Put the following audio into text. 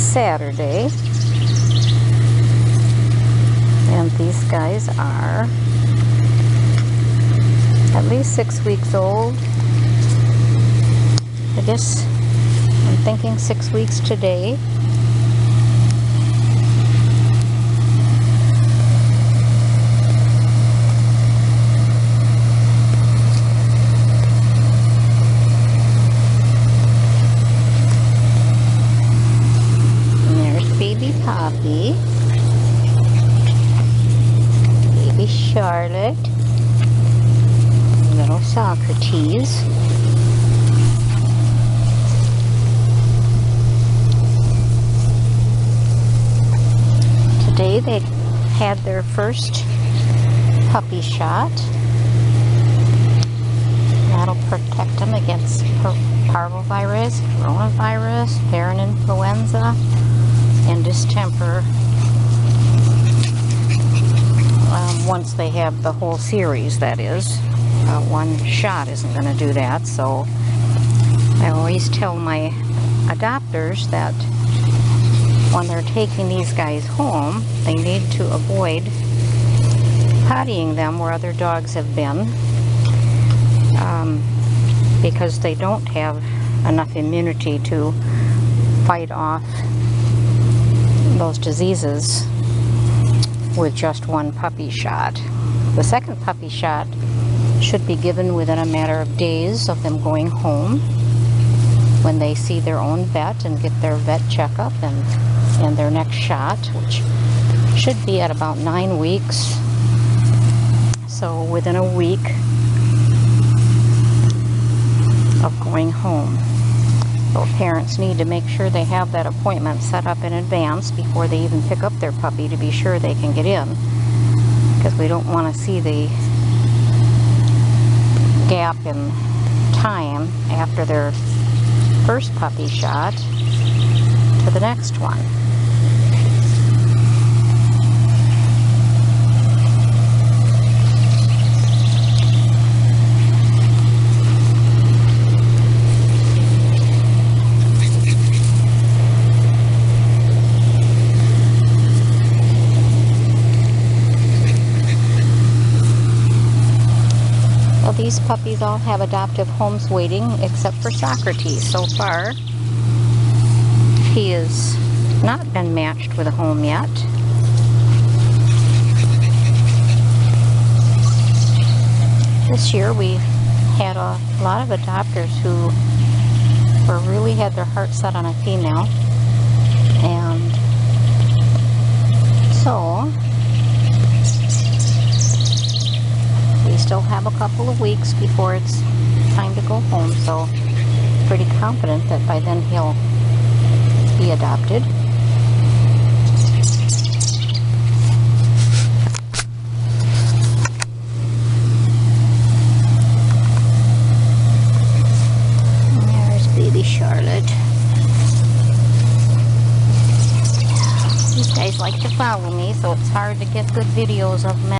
Saturday, and these guys are at least 6 weeks old. I guess I'm thinking 6 weeks today. Baby Poppy, baby Charlotte, little Socrates. Today they had their first puppy shot. That'll protect them against parvovirus, coronavirus, Farron influenza, and distemper. Once they have the whole series, that is. One shot isn't going to do that, so I always tell my adopters that when they're taking these guys home, they need to avoid pottying them where other dogs have been, because they don't have enough immunity to fight off those diseases with just one puppy shot. The second puppy shot should be given within a matter of days of them going home, when they see their own vet and get their vet checkup and their next shot, which should be at about 9 weeks. So within a week of going home. So parents need to make sure they have that appointment set up in advance before they even pick up their puppy, to be sure they can get in, because we don't want to see the gap in time after their first puppy shot to the next one. These puppies all have adoptive homes waiting, except for Socrates. So far, he has not been matched with a home yet. This year we had a lot of adopters who really had their heart set on a female, and so we still have a couple of weeks before it's time to go home, so pretty confident that by then he'll be adopted. And there's baby Charlotte. These guys like to follow me, so it's hard to get good videos of them.